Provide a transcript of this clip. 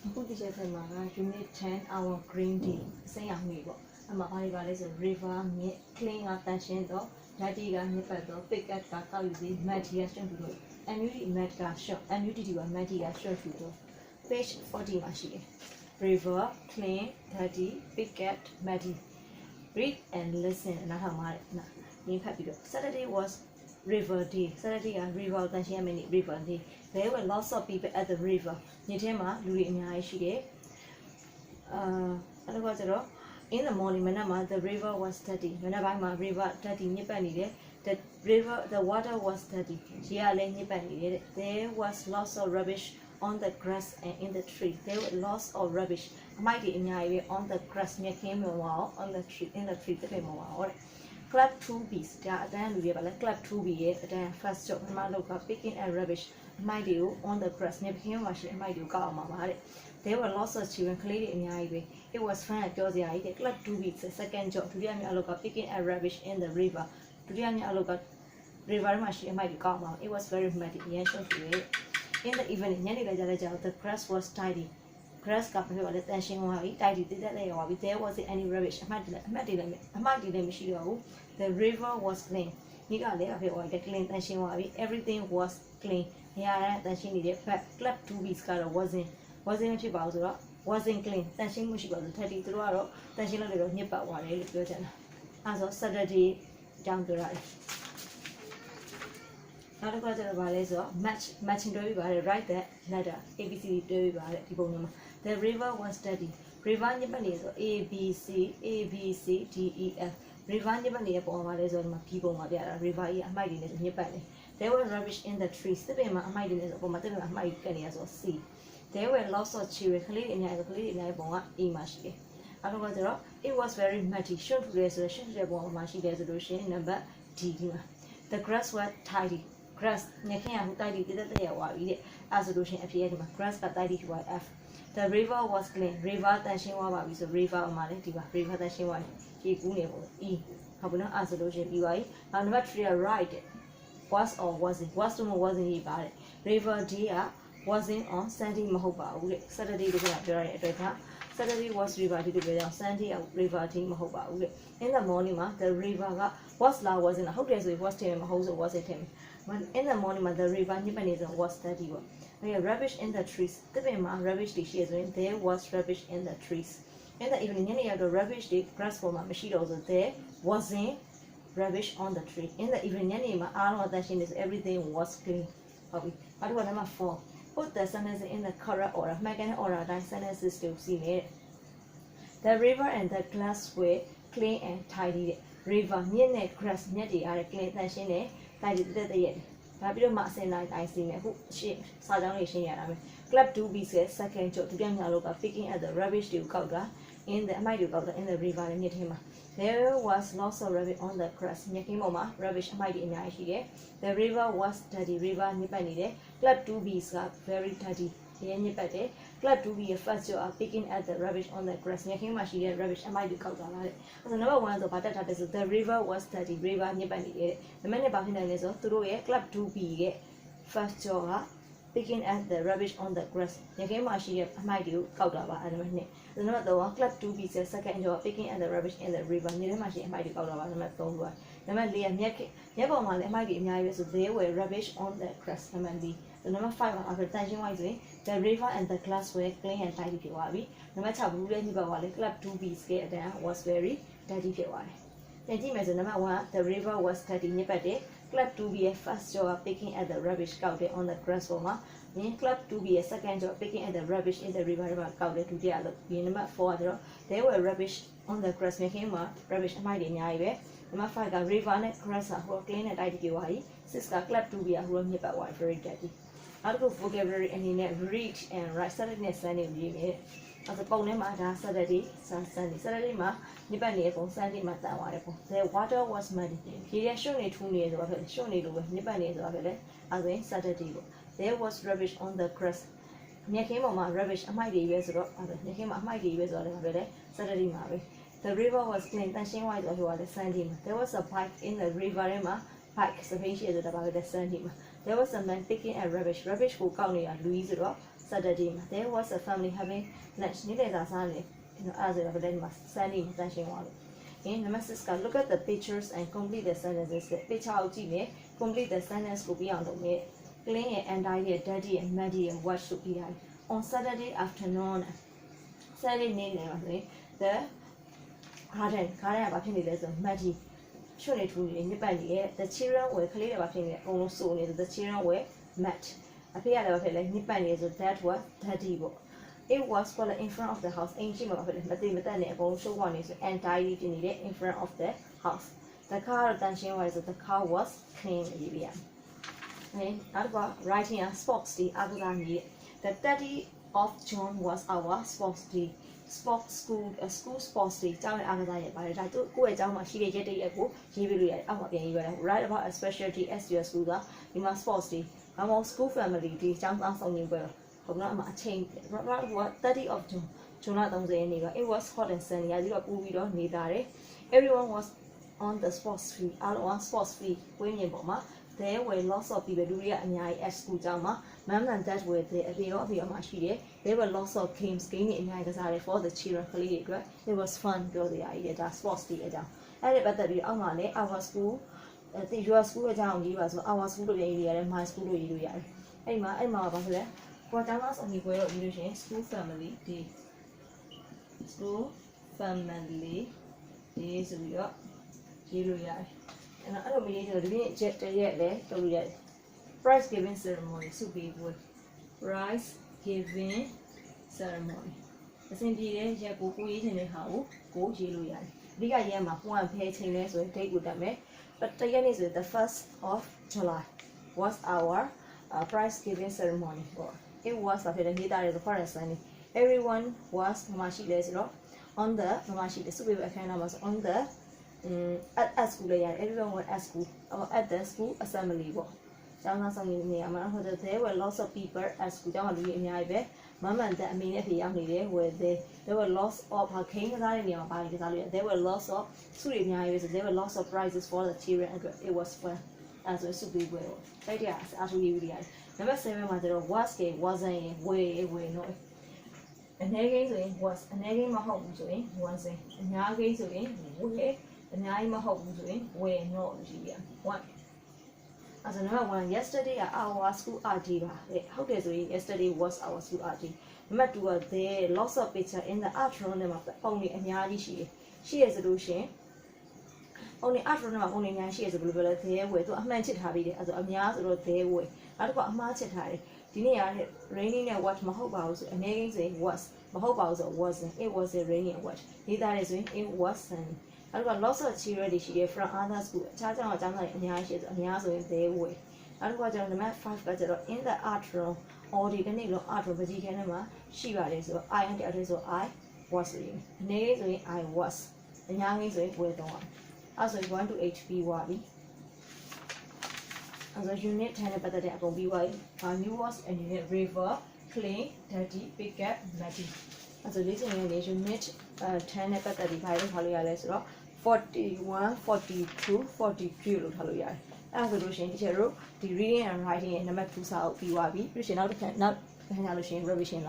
အခုဒီချက်ထဲမှာက unit 10 our green tea စိမ်းအောင်နေပေါ့အမှဘာတွေပါလဲဆို river မြစ် clean ကတန်ရှင်းတော့ dirty ကညစ်ပတ်တော့ picket ကကောက်ယူပြီး muddy ကရှုံ့ပြီးတော့ MUD mud ကရှုံ့ MUDD က muddy ကရှုံ့ပြီးတော့ page 40မှာရှိတယ် river clean dirty picket muddy read and listen နားထောင်ပါတဲ့ရင်းဖတ်ပြီးတော့ Saturday was river day Saturday က river တန်ရှင်းရမယ့်နေ့ river day there were lots of people at the river ညထဲမှာလူတွေအများကြီးရှိတယ်အဲ့ဒါကကျတော့ in the morning မနက်မှာ the river was dirty မနက်ပိုင်းမှာ river dirty ညစ်ပတ်နေတယ် the water was dirty ရေကလည်းညစ်ပတ်နေတယ် there was lots of rubbish on the grass and in the tree there were lots of rubbish အမိုက်တွေအများကြီးပဲ on the grass မြက်ခင်းမှာ on the tree in the tree တပည့်မှာဟုတ်တယ် club 2b's ဒါအတန်းလူတွေပါလဲ club 2b ရဲ့အတန်း first job ပထမလုပ်က picking and rubbish အမိုက်တွေကို on the grass မြက်ခင်းမှာရှိအမိုက်တွေကိုကောက်အောင်ပါတဲ့ there were lots of children ကလေးတွေအများကြီးပဲ it was fun ပြောစရာကြီးတဲ့ club 2b second job ဒုတိယမြောက်အလုပ်က picking and rubbish in the river ဒုတိယမြောက်အလုပ်က river မှာရှိအမိုက်တွေကောက်အောင် it was very muddy ရမ်းရှုပ်ပြီး in the evening ညနေခါကျတဲ့ကြောင် the grass was tidy grass ကပြောလဲတန်ရှင်းသွားပြီ tidy တိတက်တဲ့ရောပြီ there wasn't any rubbish အမှတ်တွေလည်းမရှိတော့ဘူး the river was clean ဒီကလည်းအဖေဟောတယ် clean တန်ရှင်းသွားပြီ everything was clean နေရာတိုင်းတန်ရှင်းနေတယ် but club 2b's ကတော့ wasn't ဖြစ်ပါဘူးဆိုတော့ wasn't clean တန်ရှင်းမှုရှိပါဘူး30သူတို့ကတော့တန်ရှင်းလို့လည်းတော့ညစ်ပတ်သွားတယ်လို့ပြောချင်တာအဲဆို Saturday ကြောင်းပြောရတယ်နောက်တစ်ခါကျတော့ဗာလဲဆိုတော့ matching တွဲပြီးပါတယ် write that letter abcd တွဲပြီးပါတယ်ဒီပုံမျိုးမှာ the river was dirty river ညစ်ပတ်နေဆို abc d e f river ညစ်ပတ်နေတဲ့ပုံမှာလဲဆိုတော့ဒီမှာဒီပုံမှာပြတာ river ကြီးအမိုက်တွေနဲ့ညစ်ပတ်နေ there were rubbish in the trees သစ်ပင်မှာအမိုက်တွေနဲ့ဆိုပုံမှာသစ်ပင်မှာအမိုက်ကပ်နေရဆို c there were lots of children ကလေးတွေအများကြီးကလေးတွေအများကြီးပုံက a မှာရှိတယ်အဲ့တော့ကျတော့ it was very muddy ရှုပ်ထူတယ်ဆိုတော့ရှုပ်ထူတဲ့ပုံမှာရှိတယ်ဆိုလို့ရှိရင် number d ဒီမှာ the grass was tidy grass ညခင်ရဟိုတိုက်ပြီးတက်တက်ရောက်သွားပြီတဲ့အဲဆိုလို့ရှိရင်အဖြစ်ရဒီမှာ grass ကတိုက်ပြီးဖြစ်သွား f the river was clean river တန်ရှင်းသွားပါပြီဆို river မှာလည်းဒီပါ river တန်ရှင်းသွားပြီရေကူးနေပုံ e ဟုတ်ပြီနော်အဲဆိုလို့ရှိရင်ပြီးပါပြီနောက် number 3 right was or wasn't was တို့မ wasn't ရေးပါတယ် river day က wasn't on Sunday မဟုတ်ပါဘူးတဲ့ Saturday လို့ပြောရတဲ့အတွက်က Saturday was river day လို့ပြောကြအောင် Sunday river day မဟုတ်ပါဘူးတဲ့ in the morning မှာ the river က was လား wasn't လားဟုတ်တယ်ဆိုရင် was ထည့်မယ်မဟုတ်ဆို wasn't ထည့်မယ်in the morning မှာ the river ညစ်ပတ်နေဆို was dirty ပေါ့အဲ့ rubbish in the trees တပင်မှာ rubbish တွေရှိရဆိုရင် there was rubbish in the trees in the evening ညနေရောက်တော့ rubbish တွေ grass ပေါ်မှာမရှိတော့ဆို there wasn't rubbish on the tree in the evening ညနေမှာအားလုံးအသက်ရှင်နေဆို everything was clean ဟုတ်ပြီနောက်တစ်ခု number 4 put the sentences in the correct order မှန်ကန်တဲ့ order အတိုင်း sentences ကိုစီးမယ် the river and the grass were clean and tidy river မြစ်နဲ့ grass မြက်တွေအား clean တန်ရှင်းတယ်tidy တက်တက်ရက်ဒါပြီးတော့မှအစင်တိုင်းစီးမယ်အခုရှင်းစာကြောင်းလေးရှင်းရတာမယ် club 2b ဆို second job ဒုတိယမြောက်လို့က picking at the rubbish တွေကိုကောက်တာ in the အမိုက်တွေကိုကောက်တာ in the river နဲ့မြစ်ထဲမှာ there was lots of rubbish on the grass မြက်ခင်းပေါ်မှာ rubbish အမိုက်တွေအများကြီးရှိတယ် the river was dirty river ညစ်ပတ်နေတယ် club 2b က very dirty ရဲညစ်ပတ်တယ် club 2b ရဲ့ first job က picking at the rubbish on the grass မြက်ခင်းမှာရှိတဲ့ rubbish အမိုက်တွေကောက်တာလားတဲ့အဲ့ဒါ number 1ဆိုဘာတက်ထားတယ်ဆို the river was dirty river ညစ်ပတ်နေတယ်နံပါတ်2ဘာဖြစ်နိုင်လဲဆိုသူတို့ရဲ့ club 2b ရဲ့ first job က picking at the rubbish on the grass ညခင်းမှာရှိတဲ့အမိုက်တွေကိုကောက်တာပါအဲ့ဒါနံပါတ်2နံပါတ်3က club 2b ရဲ့ second job picking at the rubbish in the river ညထဲမှာရှိတဲ့အမိုက်တွေကောက်တာပါနံပါတ်3ကနံပါတ်4ကမြက်ပေါ်မှာလည်းအမိုက်တွေအများကြီးပဲဆို there were rubbish on the grass နံပါတ်4နံပါတ်5က after တန်ရှင်းဝိုင်းဆိုရင် the river and the grass were clean and tidy ဖြစ်သွားပြီနံပါတ်6ဘူးလည်းညပါပါလေ club 2b ရဲ့အတန်း was very dirty ဖြစ်သွားတယ်ပြန်ကြည့်မယ်ဆိုနံပါတ်1 the river was dirty ညပတ်တယ် club 2b ရဲ့ first job picking at the rubbish ကောက်တယ် on the grass ပေါ်မှာနင်း club 2b ရဲ့ second job picking at the rubbish in the river မှာကောက်တယ်ဒုတိယအလုပ်ဒီနံပါတ်4ကတော့ there were rubbish on the grass မြခင်းမှာ rubbish အမိုက်တွေအများကြီးပဲနံပါတ်5က river နဲ့ grass ဟို clean နဲ့ tidy ပြောပါပြီ6က club 2b ဟိုညစ်ပတ်သွား very dirty နောက်တစ်ခု vocabulary အနေနဲ့ read and write Saturday နဲ့ Sunday ကိုရေးမယ်အဲ့ဒါပုံထဲမှာဒါ Saturday မှာညစ်ပတ်နေတဲ့ပုံ Sunday မှာတန်သွားတယ်ပုံ the water was muddy ရေရရှုပ်နေထူးနေတယ်ဆိုတာဖြစ်ရှုပ်နေလို့ပဲညစ်ပတ်နေဆိုတာဖြစ်လေအဲ့ဒါ Saturday ပေါ့ there was rubbish on the grass မြက်ခင်းပေါ်မှာ rubbish အမိုက်တွေပဲဆိုတော့အဲ့ဒါမြက်ခင်းမှာအမိုက်တွေပဲဆိုတော့လည်းဖြစ်လေ Saturday မှာပဲ the river was clean တန်ရှင်းသွားတယ်ဆိုတော့ Sunday မှာ there was a bike in the river ထဲမှာ bike စပိန်ရှိရဆိုတာဖြစ်လေ Sunday မှာ there was a man picking at rubbish ကိုကောက်နေတာလူကြီးဆိုတော့ Saturday there was a family having lunch needed as Sunday as a Sunday intention one. In the message look at the pictures and complete the sentences. The picture out complete the sentence will be on the way. Clean and I daddy and Maddie and what should be on Saturday afternoon. Saturday name the garden about Maddie. Surely to the children were clear about also the children were met. Appeared of like Nippon that was daddy. It was for in front of the house, ancient of it, but the also one is entirely in front of the house. The car attention was that the car was clean. Writing a sports day other than the 30th of June was our sports day. Sports school, a school sports day. Down other than by the two go down, she get a go, she will write about a specialty as your school, you must sports day. Our school family, the jump on something well. Change what 30th of June. It was hot and sunny. I don't need that. Everyone was on the sports field. All on sports field. There were lots of people doing at school. Mom and dad were there. There were lots of games for the children. It was fun. That sports field. Our school. Your school down. Our school area and my school area. What I was only where school family day. School family days of your and I don't mean to jet yet there. Prize giving ceremony, so be with prize giving ceremony. The same day, Jacob in a house, go Jiluya. Big I am one page in less will take with them, but the is the 1st of July was our prize giving ceremony. It was a the forest and everyone was on the was on the at school. Everyone was at school or at the school assembly. There were lots of people at school. Mom and dad immediately were there. There were lots of there were lots of there were lots of prizes for the children. It was fun as a super well. Number 7 wasn't way no. And again was an again my home doing one thing. And now again doing way and I'm a home doing way no one. As another one yesterday our school RT. How does we yesterday was our school RT. Number 2 there lots of picture in the art room of the only and Yadi she is a solution. Only after now, only now she is a blue there way to a mentioned habit as a Mias or their way. I got a match at Harry. Dinner raining and watch Mahobaus and again was Mahobaus or wasn't. It was a raining watch. Neither is it was sunny. I got lots of cheer this year from other school. Charging or Jana and Yashes and Yaso in their way. I got on the map 5 better in the art room or the Canadian art room, but you can she was or I and the others or I was doing. Nay, I was. And young is with the one. Also, you want to HP Wadi. As a unit 10 better than BY, new was and unit river, clay, dirty, pick up, matty. As a listening unit 10 better divided Hallelujah 41, 42, 43 Hallelujah. As a Russian teacher, the reading and writing in number 2 South BYB, Russian out of not revision.